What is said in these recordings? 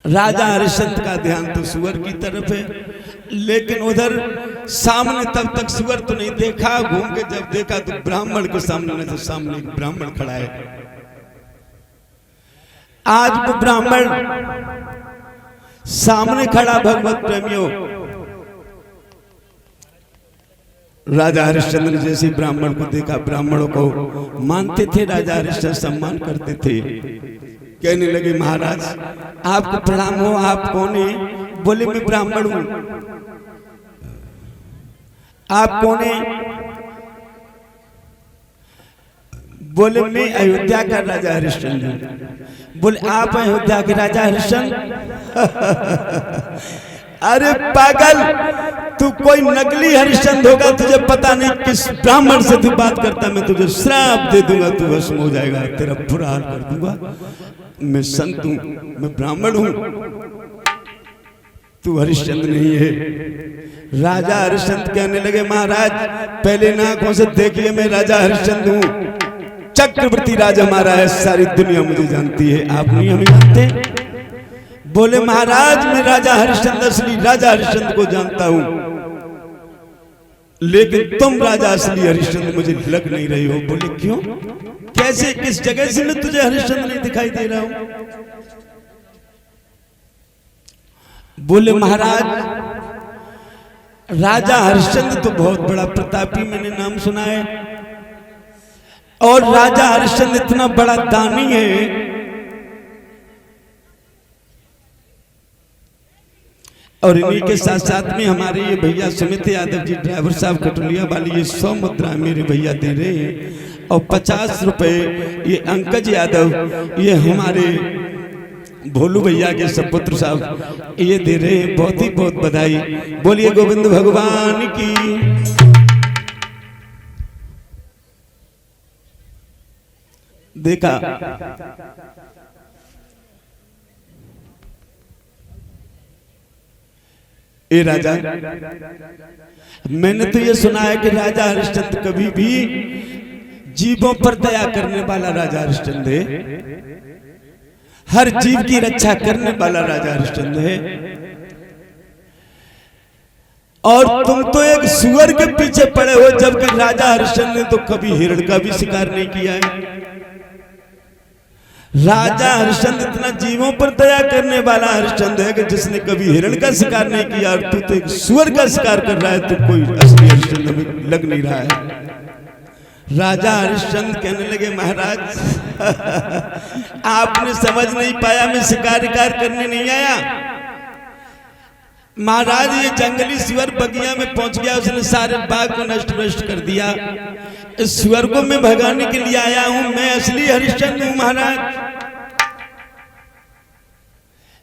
राजा हरिश्चंद्र का ध्यान तो सुअर की तरफ है, लेकिन उधर सामने तब तक सुअर तो नहीं देखा। घूम के जब देखा तो ब्राह्मण के सामने, तो सामने एक ब्राह्मण खड़ा है। आज वो ब्राह्मण सामने खड़ा, भगवत प्रेमियों, राजा हरिश्चंद्र जैसे ब्राह्मण को देखा, ब्राह्मणों को मानते थे, राजा हरिश्चंद्र सम्मान करते थे। कहने लगे महाराज आपको प्रणाम हो, आप कौन है? बोले मैं ब्राह्मण हूं। आप कौन है? बोले मैं अयोध्या का राजा हरिश्चंद्र हूं। बोले आप अयोध्या के राजा हरिश्चंद्र? अरे पागल, तू कोई नकली हरिश्चंद्र होगा, तुझे पता नहीं किस ब्राह्मण से तू बात करता। मैं तुझे श्राप दे दूंगा, तू भस्म हो जाएगा, तेरा बुरा हाल कर दूंगा। मैं संत हूं, मैं ब्राह्मण हूं, तू हरिश्चंद्र नहीं है। राजा हरिश्चंद्र कहने लगे महाराज पहले ना आंखों से देखिए, मैं राजा हरिश्चंद्र हूं, चक्रवर्ती राज हमारा है, सारी दुनिया मुझे जानती है, आप नहीं हमें जानते। बोले महाराज मैं राजा हरिश्चंद्र, असली राजा हरिश्चंद्र को जानता हूं, लेकिन तुम राजा असली हरिश्चंद्र मुझे लग नहीं रही हो। बोले क्यों, कैसे, किस जगह से मैं तुझे हरिश्चंद्र नहीं दिखाई दे रहा हूं? बोले महाराज राजा हरिश्चंद्र तो बहुत बड़ा प्रतापी, मैंने नाम सुना है, और राजा हरिश्चंद्र इतना बड़ा दानी है, और इन्हीं के साथ साथ में हमारे ये भैया सुमित यादव जी ड्राइवर साहब कटोलिया वाली, ये 100 मुद्रा मेरे भैया दे रहे हैं, और 50 रुपए ये अंकज यादव, ये हमारे भोलू भैया के सपुत्र साहब ये दे रहे हैं। बहुत ही बहुत बधाई। बोलिए गोविंद भगवान की। देखा ए राजा, मैंने तो ये सुना है कि राजा हरिश्चंद्र कभी भी जीवों पर दया करने वाला राजा हरिश्चंद्र है, हर जीव की रक्षा करने वाला राजा हरिश्चंद्र है। और तुम तो एक सुअर के पीछे पड़े हो, जबकि राजा हरिश्चंद्र ने तो कभी हिरण का भी शिकार नहीं किया है। राजा हरिश्चंद्र इतना जीवों पर दया करने वाला हरिश्चंद्र है कि जिसने कभी हिरण का शिकार नहीं किया, और तू तो एक सुअर का शिकार कर रहा है, तो कोई असली हरिश्चंद्र भी लग नहीं रहा है। राजा हरिश्चंद्र कहने लगे महाराज आपने समझ नहीं पाया, मैं शिकार करने नहीं आया। महाराज ये जंगली सुअर बगिया में पहुंच गया, उसने सारे बाग को नष्ट भ्रष्ट कर दिया। इस सुअर को मैं भगाने के लिए आया हूं, मैं असली हरिश्चंद्र हूं महाराज,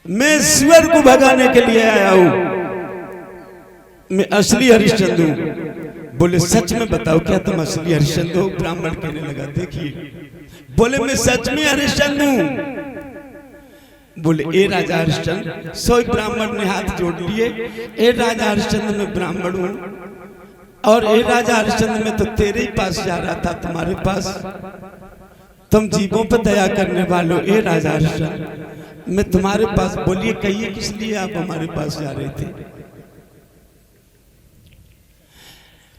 मैं सुअर को भगाने के लिए आया हूं, मैं असली हरिश्चंद्र हूं। बोले सच में बताओ क्या तुम असली हरिश्चंद्र हो? ब्राह्मण कहने लगा देखिए, बोले मैं सच में हरिश्चंद्र हूं। बोले ए राजा हरिश्चंद्र, 100 ब्राह्मण ने हाथ जोड़ लिए, ए राजा हरिश्चंद्र मैं ब्राह्मण हूं, और ए राजा हरिश्चंद्र मैं तो तेरे ही पास जा रहा था, तुम्हारे पास, तुम जीवों पर दया करने वालों, ए राजा हरिश्चंद्र मैं तुम्हारे पास। बोलिए कहिए किस लिए आप हमारे पास जा रहे थे?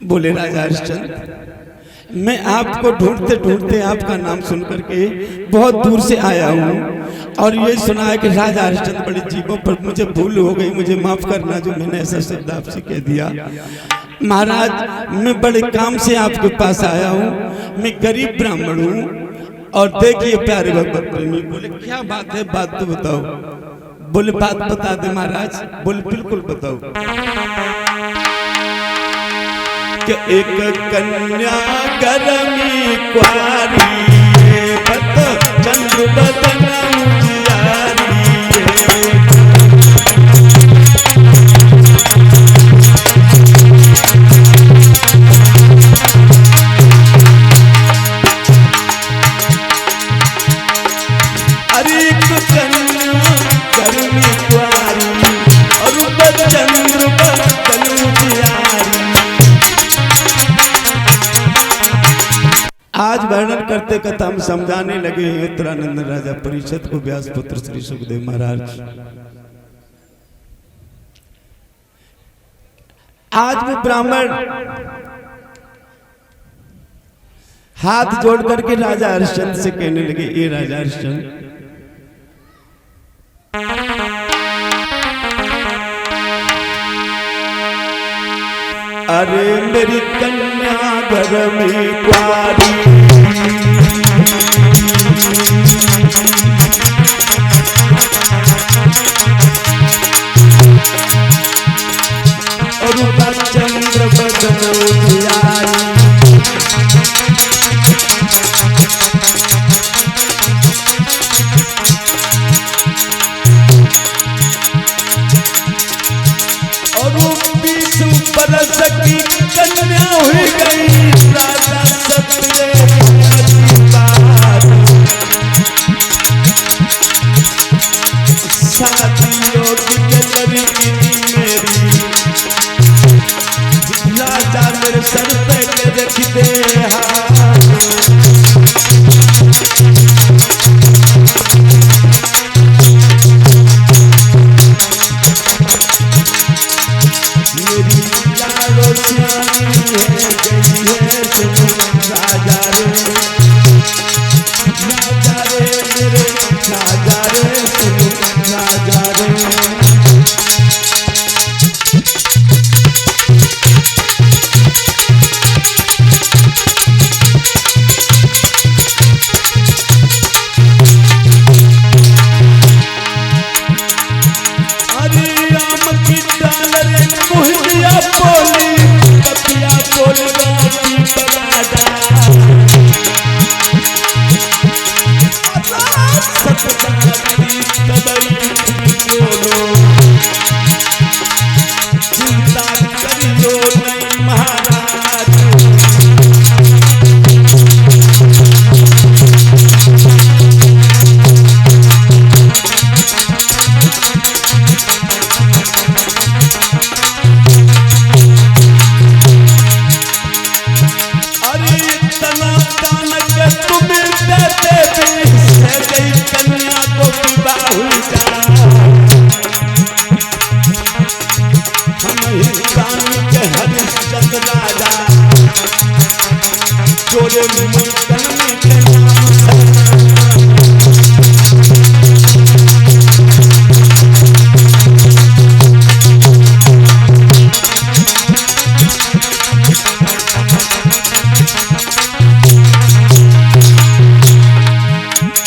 बोले राजा हरिश्चंद्र मैं आपको ढूंढते ढूंढते आपका नाम सुन करके बहुत दूर से आया हूँ, और ये सुना है कि राजा हरिश्चंद्र बड़े जीवों पर, मुझे भूल हो गई, मुझे माफ करना जो मैंने ऐसा शब्द आपसे कह दिया। महाराज मैं बड़े काम से आपके पास आया हूँ, मैं गरीब ब्राह्मण हूँ, और देखिए प्यारे भगवत प्रेमी। बोले क्या बात है, बात तो बताओ। बोले बात बता दे महाराज। बोले बिल्कुल बताओ। कि एक कन्या करमी कुआरी चंद्र बदन उजियारी, अरे एक कन्या करमी कुआरी और चंद्र बदन उजियारी। आज वर्णन करते कथा हम समझाने लगे हैं उत्तरानंद राजा परिषद को व्यास पुत्र श्री सुखदेव महाराज। आज भी ब्राह्मण हाथ जोड़ करके राजा हरिश्चंद्र से कहने लगे, ये राजा हरिश्चंद्र, अरे मेरी कन्या घर में कुंवारी, और चंद्र बदन उजियारी, बरस की कन्या हुई गई, राजा सतरे शादियों की लड़की मेरी, राजा मेरे सर पे रख दे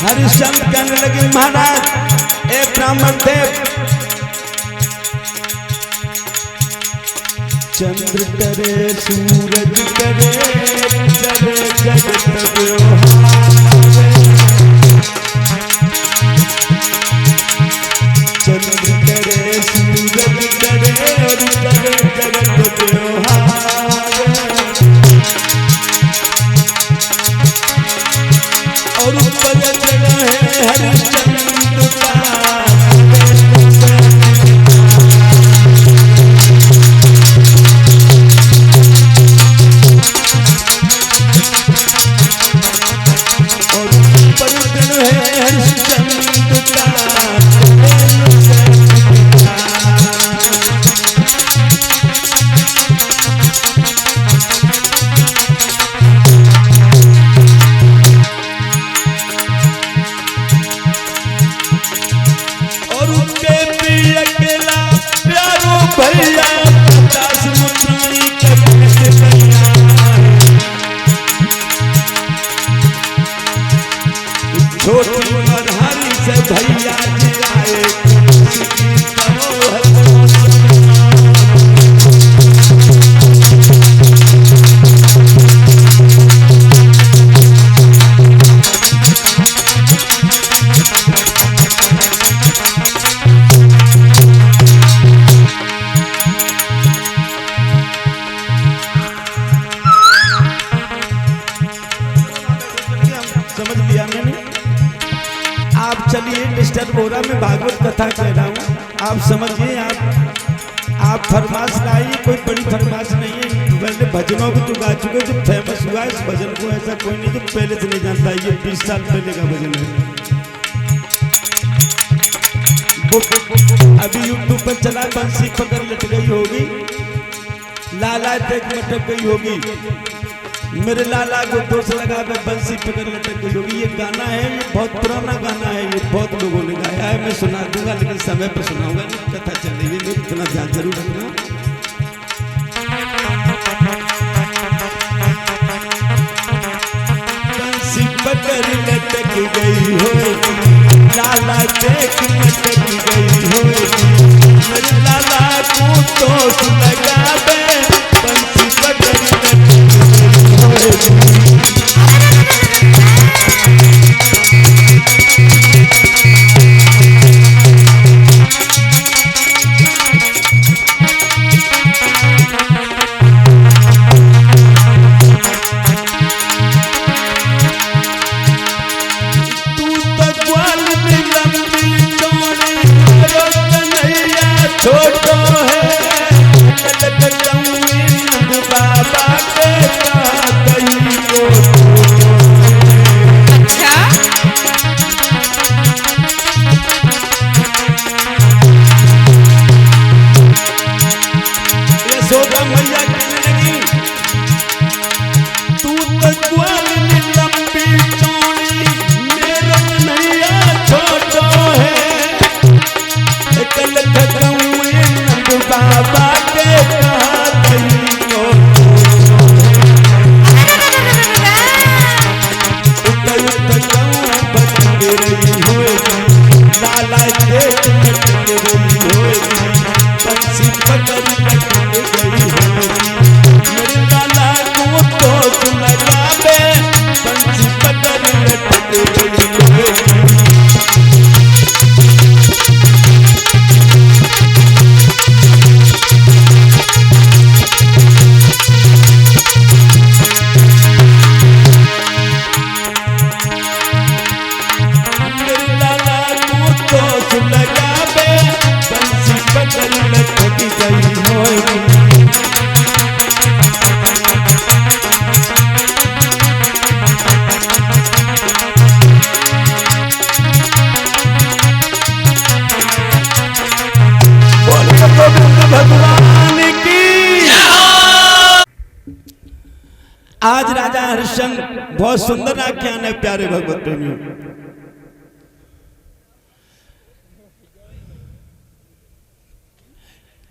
हरिश्चंद्र कहने लगे, महाराज एक ब्राह्मण थे, चंद्र करे सूरज करे करे जगत व्यवहार, चंद्र करे सूरज करे और करे जगत व्यवहार, और ऊपर जगह है हरिश्चंद्र का, और ऊपर जगह है हरिश्चंद्र का। छोटी मरहारी से भैया जी आए, समझ लिया मैंने। आप चलिए, डिस्टर्ब हो रहा, मैं भागवत कथा कह रहा हूँ, आप समझिए। आप फरमाश लाइए, कोई बड़ी फरमाश नहीं है। वैसे भजनों को तो गा चुके, जो फेमस हुआ इस भजन को ऐसा कोई नहीं जो पहले से नहीं जानता। ये 20 साल पहले का भजन है, अभी यूट्यूब पर चला, बंसी पकड़ लट गई होगी। लाला देख मटक गई होगी, मेरे लाला को दोष लगा मैं बंसी पकड़ लटक गई होगी। ये गाना है, ये बहुत पुराना गाना है, ये बहुत लोगों ने गाया है। मैं सुना दूंगा लेकिन समय पर सुनाऊंगा, कथा चल रही है, इतना ध्यान जरूर रखना। बंसी पकड़ लटक गई होगी, लाला देख मटक गई होगी, मेरे लाला को दोष लगा मैं बंसी पकड़ लटक गई होगी। आज राजा हरिश्चंद्र बहुत सुंदर आख्यान है प्यारे भगवत प्रेमियों।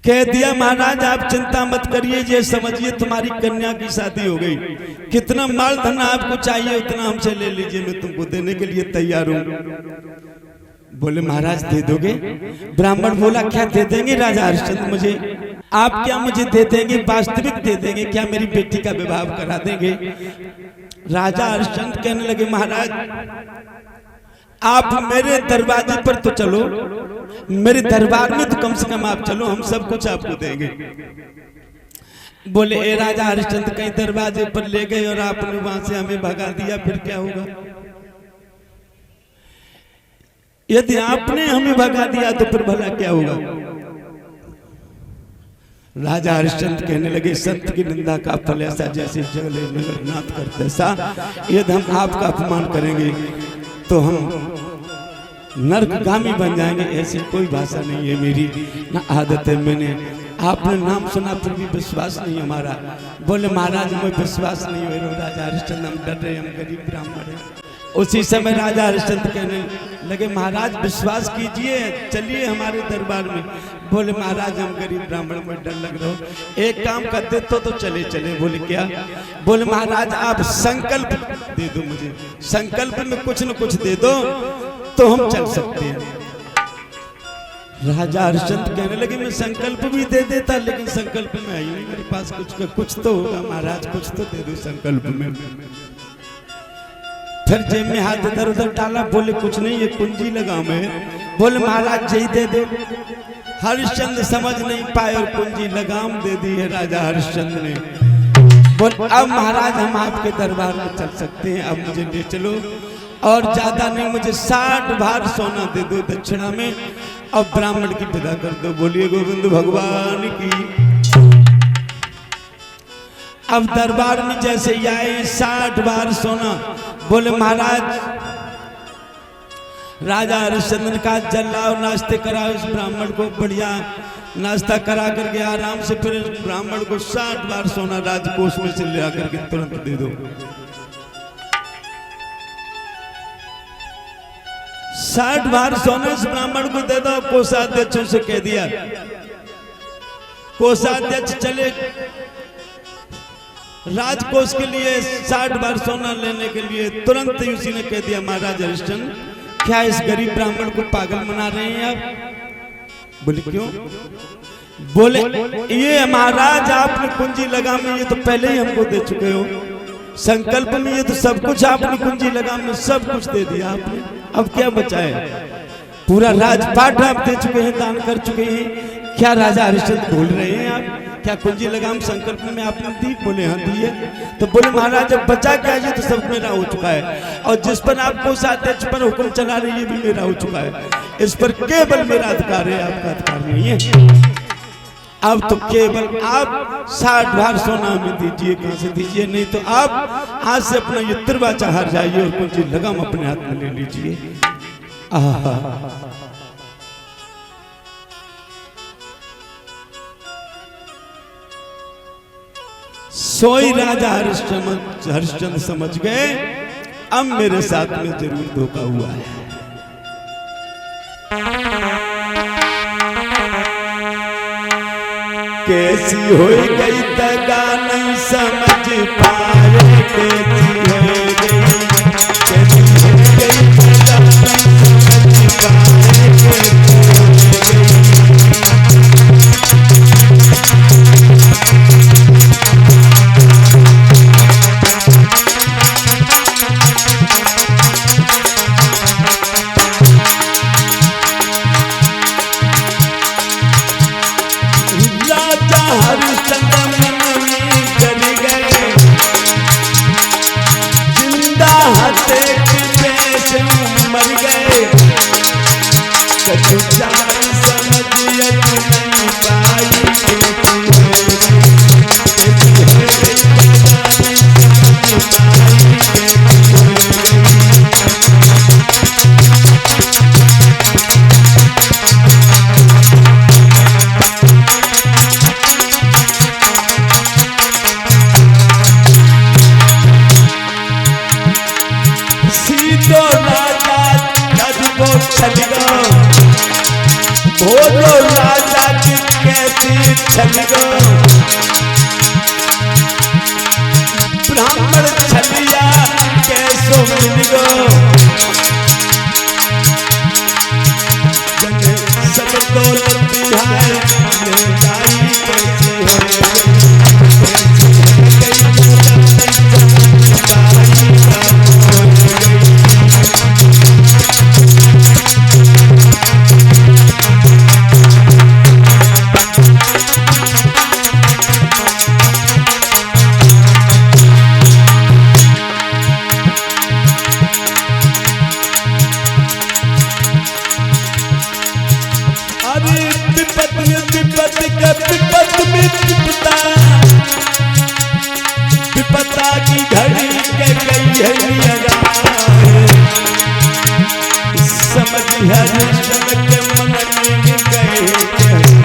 कह दिया महाराज आप चिंता मत करिए, ये समझिए तुम्हारी कन्या की शादी हो गई, कितना माल धन आपको चाहिए उतना हमसे ले लीजिए, मैं तुमको देने के लिए तैयार हूं। बोले महाराज दे दोगे? ब्राह्मण बोला क्या दे देंगे राजा हरिश्चंद्र मुझे? आप क्या मुझे दे देंगे? वास्तविक दे देंगे क्या? मेरी बेटी का विवाह करा देंगे? राजा हरिश्चंद्र कहने लगे महाराज आप मेरे दरवाजे पर तो चलो, मेरे दरबार में तो कम से कम आप चलो, हम सब कुछ आपको देंगे। बोले ए राजा हरिश्चंद्र कहीं दरवाजे पर ले गए और आपने वहां से हमें भगा दिया, फिर क्या होगा? यदि आपने हमें भगा दिया तो फिर भला क्या होगा? राजा हरिश्चंद्र कहने लगे संत की निंदा का फल ऐसा जैसे जगले नगरनाथ करते ऐसा, यदि हम आपका अपमान करेंगे तो हम नरकगामी बन जाएंगे, ऐसी कोई भाषा नहीं है मेरी, ना आदत है। मैंने आपने नाम सुना फिर भी विश्वास नहीं हमारा। बोले महाराज मैं विश्वास नहीं हो रहा राजा हरिश्चंद्र, हम डर रहे, हम गरीब ब्राह्मण हैं। उसी समय राजा हरिश्चंद्र कहने लगे महाराज विश्वास कीजिए, चलिए हमारे दरबार में। बोले महाराज हम गरीब ब्राह्मण में डर लग रहा हो, एक काम कर दे तो चले चले। बोले क्या? बोले महाराज आप संकल्प दे दो मुझे, संकल्प में कुछ न कुछ दे दो तो हम चल सकते हैं। राजा हरिश्चंद्र कहने लगे मैं संकल्प भी दे देता लेकिन संकल्प में आई नहीं, मेरे पास कुछ तो होगा महाराज, कुछ तो दे दो संकल्प में। फिर जेब में हाथ इधर उधर डाला, बोले कुछ नहीं, ये कुंजी लगा मैं। बोले महाराज यही दे दो। हरिश्चंद्र समझ नहीं पाए और कुंजी लगाम दे दी है राजा हरिश्चंद्र ने। बोले अब महाराज हम आपके दरबार में चल सकते हैं, अब मुझे ले चलो और ज्यादा नहीं, मुझे 60 भार सोना दे दो दक्षिणा में, अब ब्राह्मण की विदा कर दो। बोलिए गोविंद भगवान की। अब दरबार में जैसे ही आए 60 भार सोना। बोले महाराज राजा हरिश्चंद्र ने कहा जल लाओ, नाश्ते कराओ इस ब्राह्मण को। बढ़िया नाश्ता करा करके आराम से फिर ब्राह्मण को 60 बार सोना राजकोष में से ले आकर के तुरंत दे दो। 60 बार सोना इस ब्राह्मण को दे दो। कोषाध्यक्षों से कह दिया, कोषाध्यक्ष चले राजकोष के लिए 60 बार सोना लेने के लिए। तुरंत ही उसी ने कह दिया, महाराज हरिश्चंद्र क्या इस गरीब ब्राह्मण को पागल बना रहे हैं आप? बोले क्यों? बोले ये महाराज आपने कुंजी लगाम में ये तो पहले ही हमको दे चुके हो, संकल्प में ये तो सब कुछ आपने कुंजी लगाम में सब कुछ दे दिया आपने, अब क्या बचा है? पूरा राजपाट आप दे चुके हैं, दान कर चुके हैं। क्या राजा हरिश्चंद्र भूल रहे हैं आप? क्या कुंजी लगाम संकल्प में आपने दी? बोले हाँ दी है। तो बोले महाराज अब बचा क्या? ये तो सब मेरा हो चुका है, और जिस पर आपको साध्यक्ष पर हुक्म चला रही है ये भी मेरा हो चुका है, इस पर केवल मेरा अधिकार है, आपका अधिकार नहीं है। अब तो केवल आप 60 बार सोना हमें दीजिए, कहां से दीजिए, नहीं तो आप आज से अपना ये तिरवाचा हार जाइए और कुंजी लगाम अपने हाथ में ले लीजिए। सोई राजा हरिश्चंद्र समझ गए अब मेरे साथ में जरूर धोखा हुआ है। कैसी हो गई दगा नहीं समझ पाए, कैसी हो गई, कैसी हो गई दगा नहीं समझ पाए, बोलो राजा की कैसी छल गो, ब्राह्मण छलिया कैसो मिल गो, सब दौलत बिहार में गाई कैसी हो गई, विपत्ता की घड़ी के गई है समझ हरिश्चंद्र के मन में गए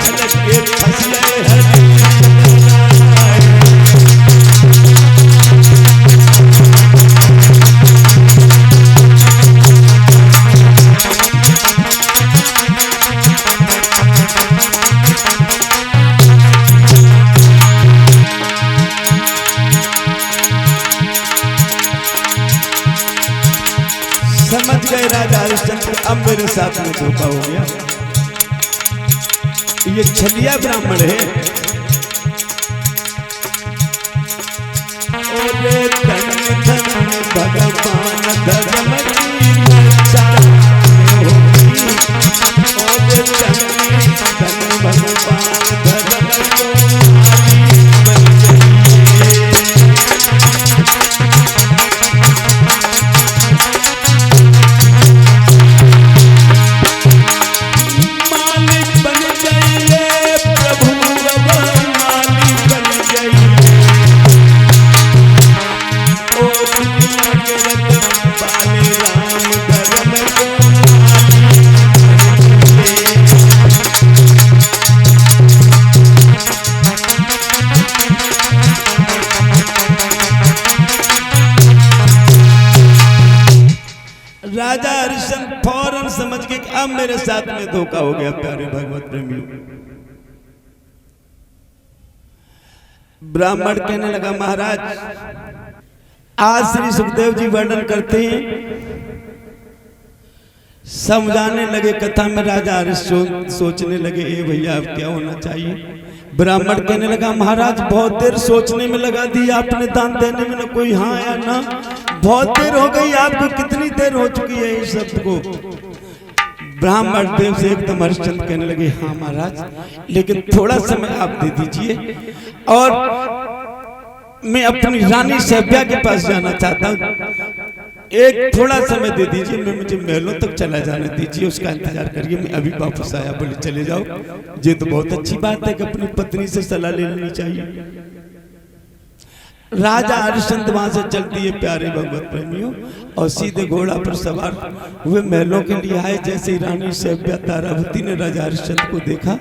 छलक के फंस गए राजा हरिश्चंद्र अब मेरे साथ में धोखा हो गया। ये छलिया ब्राह्मण है, ओरे धन धन भगवान धर्म की रक्षा होगी, ओरे धन धन भगवान धर्म को बाले राम धर्म को अब मेरे साथ में धोखा हो गया प्यारे भगवत प्रेमियों। ब्राह्मण कहने लगा महाराज, आज श्री सुखदेव जी वर्णन करते हैं, समझाने लगे कथा में। राजा हरिश्चंद्र सोचने लगे ए भैया अब क्या होना चाहिए। ब्राह्मण कहने लगा महाराज बहुत देर सोचने में लगा दी आपने, दान देने में ना कोई हाँ या ना, बहुत देर हो गई आपको, कितनी देर हो चुकी है इस शब्द को। ब्राह्मण देव से एकदम हरिश्चंद्र कहने लगे हाँ महाराज, लेकिन थोड़ा समय आप दे दीजिए और मैं अपनी रानी सभ्या के पास जाना चाहता हूँ, एक थोड़ा समय दे दीजिए, मैं मुझे महलों तक चला जाने दीजिए, उसका इंतजार करिए, मैं अभी वापस आया। बोले चले जाओ, ये तो बहुत अच्छी बात है कि अपनी पत्नी से सलाह ले लेनी चाहिए। राजा हरिश्चंद्र वहां से चल दिए प्यारे भगवत प्रेमियों, और सीधे घोड़ा पर सवार हुए महलों के लिए आए। जैसे ही रानी सभ्या तारावती ने राजा हरिश्चंद्र को देखा,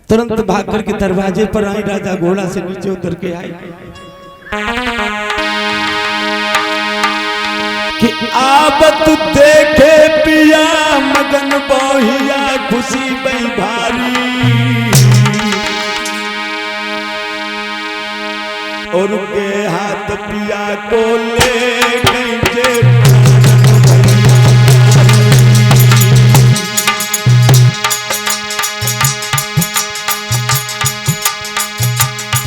तुरंत भाग कर के दरवाजे पर आई। राजा घोड़ा से नीचे उतर के आए कि आबत देखे पिया मगन बोहिया, खुशी बई भारी, और के हाथ पिया को ले गई जे।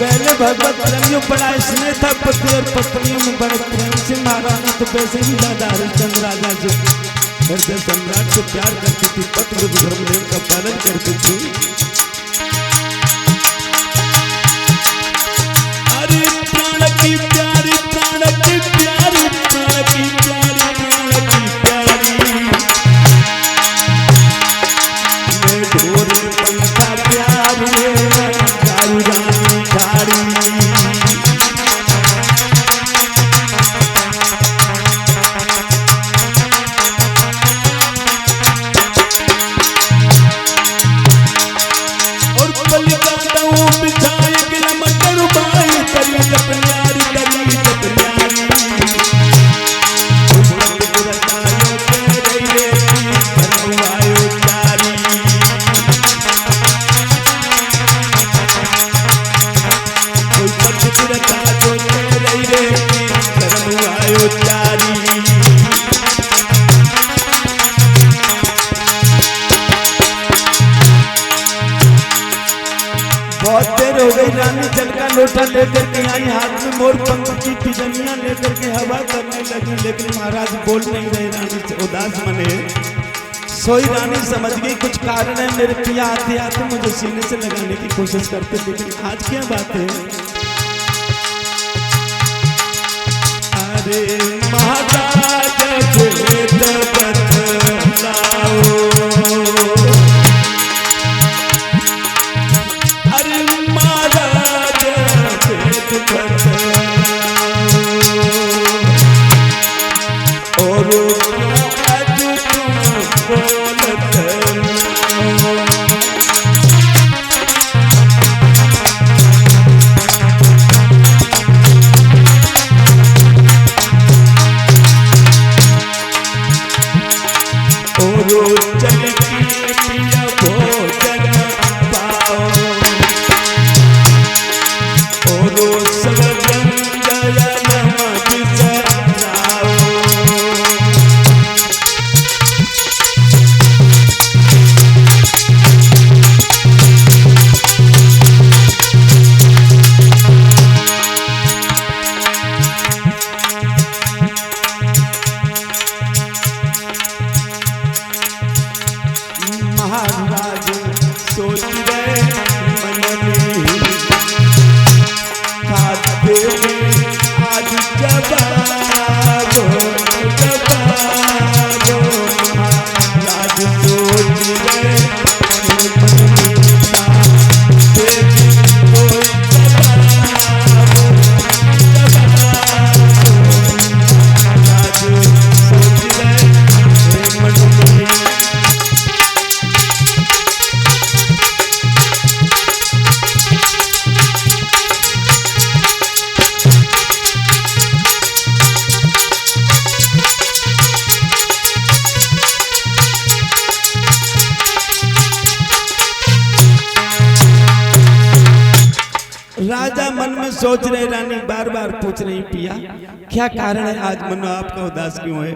पहले भगवत प्रेमियों बड़ा स्नेह था पति और पत्नियों में, बड़े प्रेम से महारानी तो वैसे ही राजा हरिश्चंद्र राजा से हृदय सम्राट से प्यार करती थी, पत्र धर्मदेव का पालन करती थी। अरे प्राण की प्यारी, प्राण की प्यारी, प्राण की प्यारी, प्राण की प्यारी, मैं ढोरे पंखा प्यार गारू रानी ठाड़ी। और पलिका दऊ बिछाए गिला मटर बाई, करी जपन्यारी, करी जपन्यारी, उमंग गुरतायो के रही रेती, धर्मवायो चारी, कोई पक्ष गुरतायो के रही रेती, धर्मवायो चारी। बहुत देर हो गई, रानी जल का लोटा लेकर के आई, हाथ में मोर पंख की पिजनियां लेकर के हवा करने लगी, लेकिन महाराज बोल नहीं रहे। रानी से उदास मने सोई रानी समझ गई कुछ कारण है, मेरे पिया आते आते मुझे सीने से लगाने की कोशिश करते, लेकिन आज क्या बात है। अरे महाराज भेद बतलाओ, राजा मन में सोच रहे, रानी बार बार पूछ रही, पिया क्या कारण है आज मन आपका उदास क्यों है?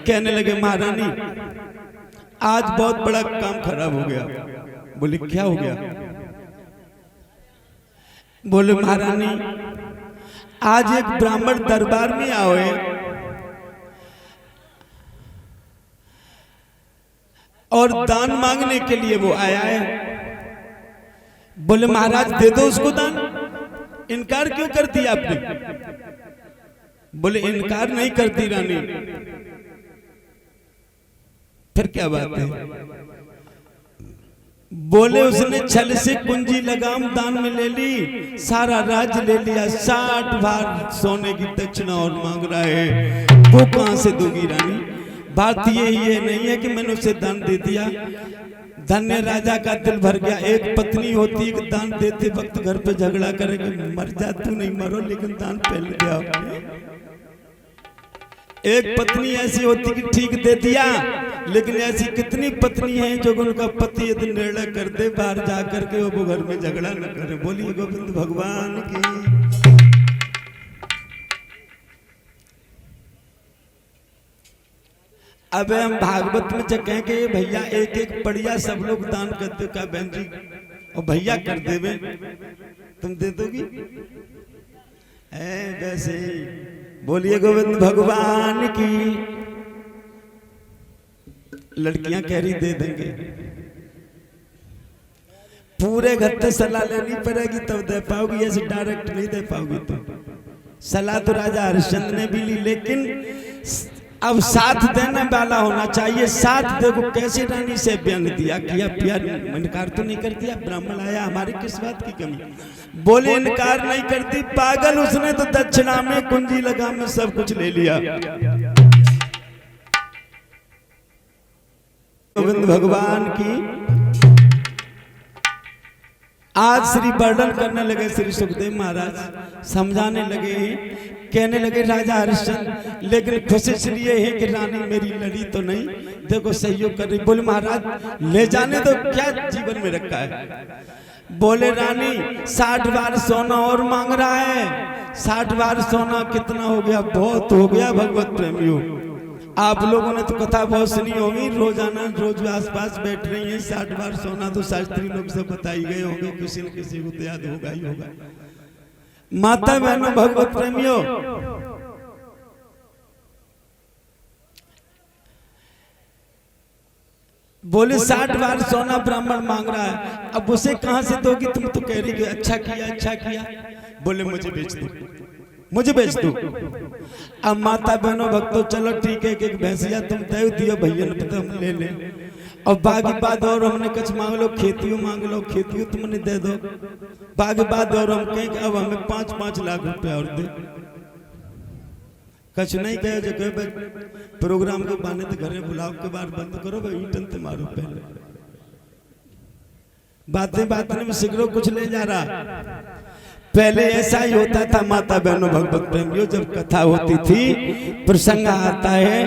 कहने लगे महारानी आज बहुत बड़ा काम खराब हो गया। बोले क्या हो गया? बोले महारानी आज एक ब्राह्मण दरबार में आए और दान मांगने के लिए वो आया है। बोले महाराज दे दो उसको दान, इनकार क्यों कर दिया आपने? बोले इनकार नहीं करती रानी। फिर क्या बात है? बोले उसने छल से कुंजी लगाम दान में ले ली, सारा राज्य ले लिया, 60 भार सोने की दक्षिणा और मांग रहा है। वो कहां से दूंगी रानी? बात ये नहीं है कि मैंने उसे दान दे दिया। धन्य राजा का दिल भर गया। एक पत्नी होती है दान देते वक्त घर पे झगड़ा करेगी, मर जा तू नहीं मरो लेकिन दान पहले दिया आपने। एक पत्नी ऐसी होती कि ठीक दे दिया, लेकिन ऐसी कितनी पत्नी हैं जो उनका पति यदि निर्णय कर दे बाहर जा करके वो घर में झगड़ा न करे। बोलिए गोविंद भगवान की। अब हम भागवत में जब कहें कि भैया एक एक पड़िया सब लोग दान करते का बहन जी और भैया कर देवे, तुम दे दोगी? वैसे बोलिए गोविंद भगवान की। लड़कियां कह रही दे देंगे, पूरे घर से सलाह लेनी पड़ेगी तब दे पाओगी, ऐसे डायरेक्ट नहीं दे पाओगी। तो सलाह तो राजा हरिश्चंद्र ने भी ली, लेकिन अब साथ देने वाला होना चाहिए। साथ देखो कैसे रानी से व्यंग दिया, किया पिया इनकार तो नहीं कर दिया। ब्राह्मण आया, हमारी किस बात की कमी? बोले इनकार नहीं करती पागल, उसने तो दक्षिणा में कुंजी लगा में सब कुछ ले लिया। गोविंद भगवान की। आज श्री वर्णन करने लगे श्री सुखदेव महाराज, समझाने लगे, कहने लगे राजा हरिश्चंद्र लेकिन खुशी इसलिए है कि रानी मेरी लड़ी तो नहीं, देखो सहयोग कर रही। बोले महाराज ले जाने दो, क्या जीवन में रखा है? बोले रानी 60 बार सोना और मांग रहा है। 60 बार सोना कितना हो गया? बहुत हो गया भगवत प्रेमियों। आप लोगों ने तो कथा बहुत सुनी होगी, रोजाना रोज आसपास बैठ रही हैं। 60 बार सोना तो शास्त्री लोग से बताई गए होंगे, किसी न किसी को तो याद होगा ही होगा। माता बहनों भगवत प्रेमियों, बोले 60 बार सोना ब्राह्मण मांग रहा है, अब उसे कहां से दोगी? तुम तो कह रही कि अच्छा किया अच्छा किया। बोले मुझे बेच दो, मुझे बेच दो। अब माता बहनों भक्तों चलो ठीक है, एक भैंसिया तुम दे दियो भैया ने तो हम ले लें, और बाकी बात और हमने कुछ मांग लो, खेतियों मांग लो, खेतियों तुमने दे दो। बाकी बात और हम कहें कि अब हमें 5-5 लाख रुपया और दे। कुछ नहीं कहे जो कहे प्रोग्राम के बहाने तो घरे बुलाओ के बाद बंद करो भाई, ईटन तो मारो पहले। बातें बातें में सिगरो कुछ ले जा रहा। पहले ऐसा ही होता था माता बहनों भगवत प्रेमियों, जब कथा होती थी प्रसंग आता है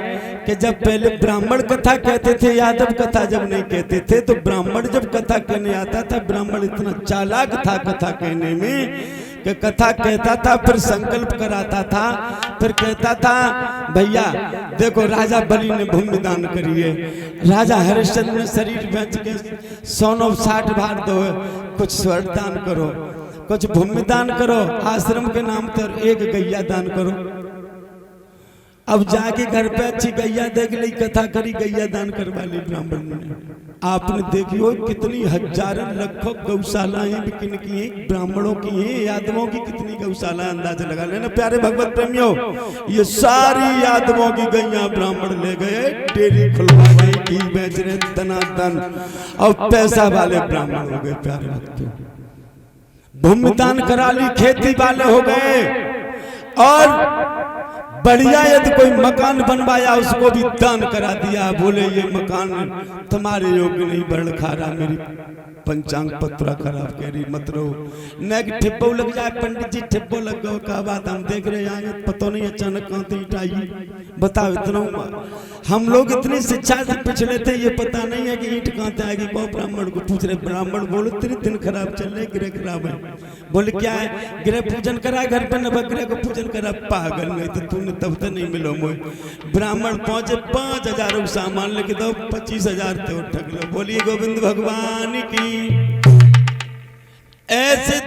कि जब पहले ब्राह्मण कथा कहते थे, यादव कथा जब नहीं कहते थे, तो ब्राह्मण जब कथा कहने आता था, ब्राह्मण इतना चालाक था कथा कहने में कि कथा कहता था फिर संकल्प कराता था, फिर कहता था भैया देखो राजा बलि ने भूमि दान करी है, राजा हरिश्चंद्र ने शरीर बेच के 160 भार दो, कुछ स्वर्ण दान करो, कुछ भूमि दान करो, आश्रम के नाम पर एक गैया दान करो। अब जाके घर पे अच्छी गैया देख ली, कथा करी, गैया दान करवा ली ब्राह्मण ने। आपने देखी हो कितनी हजारों लाखों गौशालाएं भी किनकी हैं? ब्राह्मणों की हैं। यादवों की कितनी गौशाला अंदाजा लगा लेना प्यारे भगवत प्रेमियों। ये सारी यादवों की गैया ब्राह्मण ले गए, डेयरी खुलवा गए, घी बेच रहे दनादन, और पैसा वाले ब्राह्मण हो गए प्यारे भक्तों। भूमि दान करा ली, खेती वाले हो गए, और बढ़िया यदि कोई मकान बनवाया उसको भी दान करा दिया। बोले ये मकान तुम्हारे योग्य नहीं, बड़ खारा, मेरी पंचांग पत्रा खराब कह रही, मत रहो। न कि ठिप्पो लग जाए, पंडित जी ठिप्पो लग गो, क्या बात, हम देख रहे हैं पता नहीं अचानक कहाँ ईंट आई। बताओ इतना हम लोग इतनी शिक्षा से पिछड़े थे, ये पता नहीं है कि ईंट कहाँ से आएगी। बहुत ब्राह्मण को पूछ रहे, ब्राह्मण बोलो तेरे दिन खराब चल रहे, ग्रह खराब है। बोले क्या है, ग्रह पूजन करा घर पे, नवग्रह को पूजन करा। पागल नहीं तो तूने तब तक नहीं मिलो मोह। ब्राह्मण पहुंचे 5,000 सामान लेके दो, 25,000 तो ठग लो। बोलिए गोविंद भगवान की। ऐसे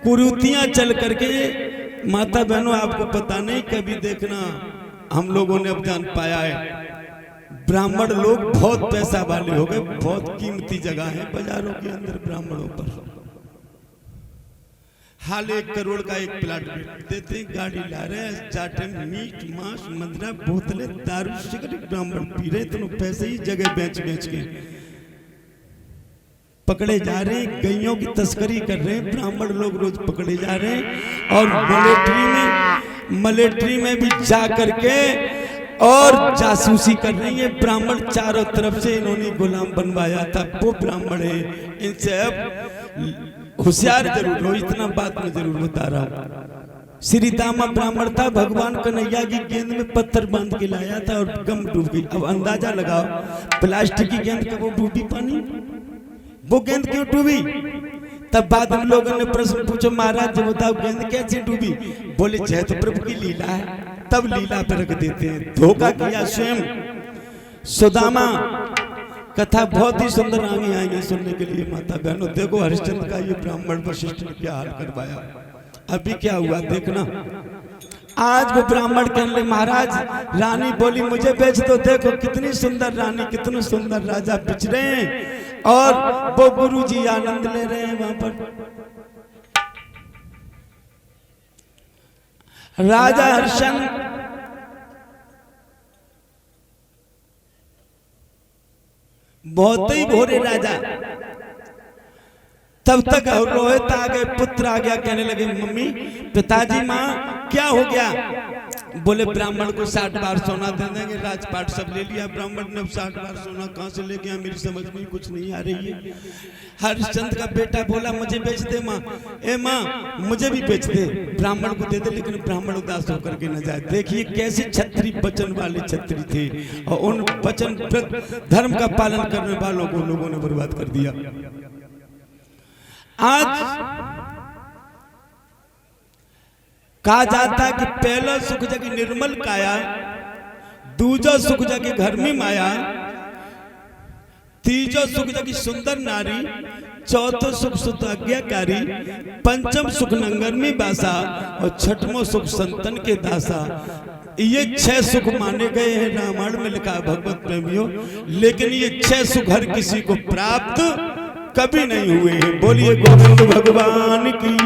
कुरीतियां चल करके माता बहनों आपको पता नहीं, कभी देखना हम लोगों ने अब जान पाया है ब्राह्मण लोग बहुत पैसा वाले हो गए, बहुत कीमती जगह है बाजारों के अंदर ब्राह्मणों पर। हाल 1 करोड़ का एक प्लाट देते, गाड़ी ला रहे हैं, चाटे मीट मांस मंदरा बोतलें दारू सिगरेट ब्राह्मण पी रहे, तो पैसे ही जगह बेच बेच के पकड़े जा रहे हैं। गैयों की तस्करी कर रहे हैं ब्राह्मण लोग, रोज पकड़े जा रहे हैं। और मिलिट्री में भी जा करके और जासूसी कर रही है ब्राह्मण। चारों तरफ से इन्होंने गुलाम बनवाया था, वो ब्राह्मण है। इनसे अब होशियार जरूर हो, इतना बात में जरूर बता रहा हूं। श्री दामा ब्राह्मण था, भगवान कन्हैया की गेंद में पत्थर बांध के लाया था और गम डूब गई। अब अंदाजा लगाओ, प्लास्टिक की गेंद का वो डूबी पानी, वो गेंद क्यों डूबी? तब बाद में लोगों ने प्रश्न पूछो, महाराज जो बताओ गेंद कैसे डूबी? बोले जय तो प्रभु की लीला है, तब लीला पर रख देते हैं। धोखा किया स्वयं। सुदामा कथा बहुत ही सुंदर, आगे आएंगे सुनने के लिए माता बहनों। देखो हरिश्चंद्र का ये ब्राह्मण वशिष्ठ ने क्या हाल करवाया। अभी क्या हुआ देखना। आज वो ब्राह्मण कहने लगे, महाराज रानी बोली मुझे बेच दो। देखो कितनी सुंदर रानी, कितने सुंदर राजा बिच रहे हैं और वो गुरुजी आनंद ले रहे हैं वहां पर। राजा हरिश्चंद्र बहुत ही भोरे राजा। तब तक रोहित आ गए, पुत्र आ गया, कहने लगे मम्मी पिताजी माँ क्या हो गया? बोले ब्राह्मण को 60 बार सोना दे देंगे, राजपाट सब ले लिया। ब्राह्मण ने 60 बार सोना कहां से ले गया, मेरी समझ में कुछ नहीं आ रही है। हरिश्चंद्र का बेटा बोला मुझे बेच दे माँ। ए माँ मुझे भी बेच दे, ब्राह्मण को दे दे। लेकिन ब्राह्मण उदास होकर के न जाए। देखिए कैसे छत्री वचन वाले छत्री थे, और उन वचन धर्म का पालन करने वालों को लोगों ने बर्बाद कर दिया। आज कहा जाता कि पहला सुख जगी निर्मल काया, दूजा सुख जगी घर में माया, तीजो सुख जगी सुंदर नारी, चौथो सुख सुत आज्ञाकारी, पंचम सुख नंगर में बासा, और छठवां सुख संतन के दासा। ये 6 सुख माने गए हैं, रामायण में लिखा भगवत प्रेमियों। लेकिन ये 6 सुख हर किसी को प्राप्त कभी नहीं हुए हैं। बोलिए गोविंद भगवान की।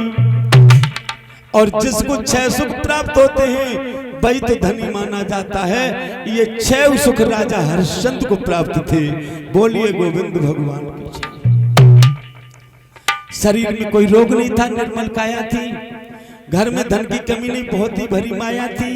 और जिसको 6 सुख प्राप्त होते हैं वही तो धनी माना जाता है। ये 6 सुख राजा हरिश्चंद्र को प्राप्त थे। बोलिए गोविंद भगवान की। शरीर में कोई रोग नहीं था, निर्मल काया थी, घर में धन की कमी नहीं, बहुत ही भरी माया थी,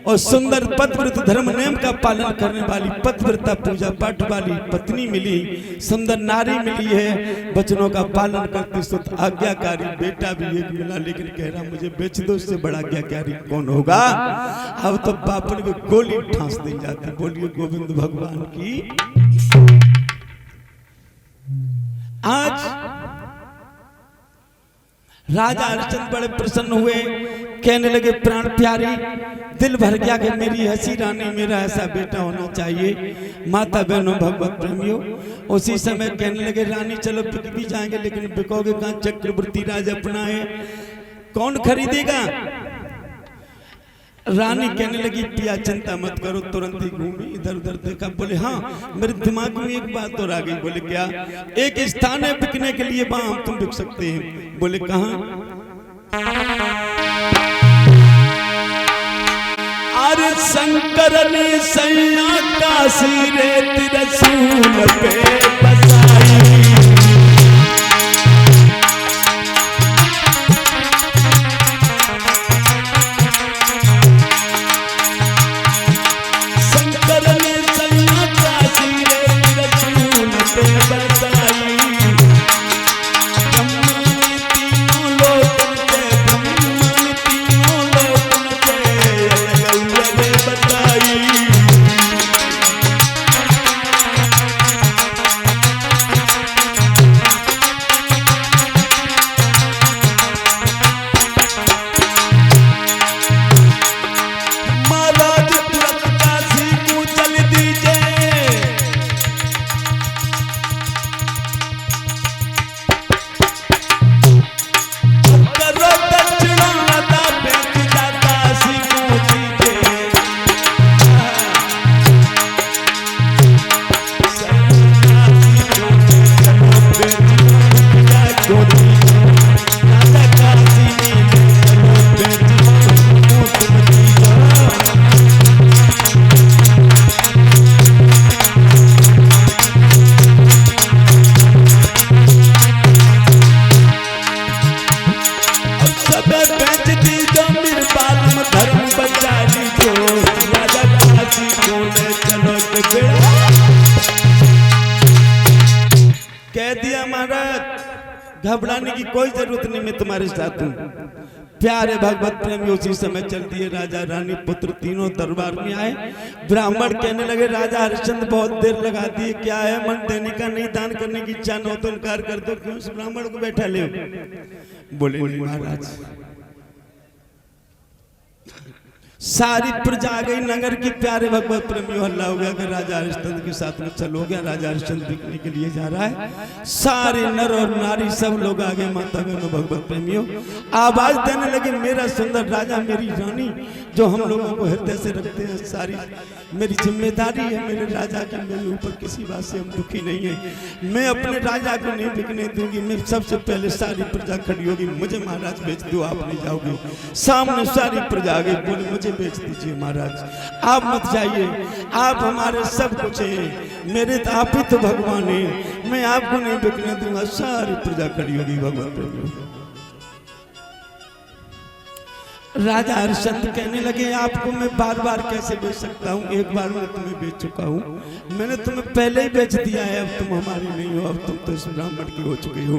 और सुंदर पतिव्रत धर्म नियम का पालन करने वाली पतिव्रता पूजा पाठ वाली पत्नी मिली, सुंदर नारी मिली है, वचनों का पालन करती सुत आज्ञाकारी बेटा भी एक मिला। लेकिन कह रहा मुझे बेच दो, उससे बड़ा आज्ञाकारी कौन होगा? अब तो बापड़ में गोली ठांस दी जाती। बोलिए गोविंद भगवान की। आज राजा हरिश्चंद्र बड़े प्रसन्न हुए, कहने लगे प्राण प्यारी, दिल भर गया कि मेरी हंसी रानी, मेरा ऐसा बेटा होना चाहिए। माता बहनों भगवत प्रेमियों, उसी समय कहने लगे रानी चलो बिक भी जाएंगे, लेकिन बिकोगे कहां? चक्रवर्ती राज अपना है, कौन खरीदेगा? रानी कहने लगी पिया चिंता मत करो। तुरंत ही घूमी, इधर उधर देखा, बोले हाँ मेरे दिमाग में एक बात और आ गई। बोले क्या? एक स्थान है बिकने के लिए, वहां हम तुम बिक सकते हैं। बोले कहां? अरे शंकर ने सैया काशी रे त्रिशूल पे बसाई, क्या महाराज, घबराने की कोई जरूरत नहीं, मैं तुम्हारे साथ हूँ। प्यारे भगवत प्रेमी उसी समय चल दिए। राजा रानी पुत्र तीनों दरबार में आए। ब्राह्मण कहने लगे राजा हरिश्चंद्र बहुत देर लगा दिए, क्या है मन देने का नहीं, दान करने की इच्छा न हो तो इनकार कर दो, क्यों इस ब्राह्मण को बैठा ले? बोले नहीं महाराज, सारी प्रजा आ गई नगर की। प्यारे भगवत प्रेमियों हल्ला हो गया कि राजा हरिश्चंद्र के साथ में चल हो गया, राजा हरिश्चंद्र बिकने के लिए जा रहा है। सारे नर और नारी सब लोग आ गए। माता बहनों भगवत प्रेमियों आवाज देने लगे, मेरा सुंदर राजा, मेरी रानी जो हम लोगों को हृदय से रखते हैं, सारी मेरी जिम्मेदारी है मेरे राजा की, मेरे ऊपर किसी बात से हम दुखी नहीं है। मैं अपने राजा को नहीं बिकने दूंगी। मैं सबसे पहले सारी प्रजा खड़ी होगी, मुझे महाराज बेच दो, आप नहीं जाओगे। सामने सारी प्रजा आ गई, बोले मुझे बेच दीजिए महाराज, आप मत जाइए, आप हमारे सब कुछ हैं, मेरे तो आप ही तो भगवान हैं, मैं आपको नहीं बिकने दूंगा। सारी प्रजा खड़ी होगी भगवान। राजा हरिश्चंद्र कहने लगे आपको मैं बार बार कैसे बेच सकता हूँ, एक बार मैं तुम्हें बेच चुका हूँ, मैंने तुम्हें पहले ही बेच दिया है, अब तुम हमारी नहीं हो, अब तुम तो इस ब्राह्मण की हो चुकी हो।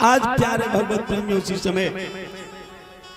आज प्यारे भगवत प्रेमी उसी समय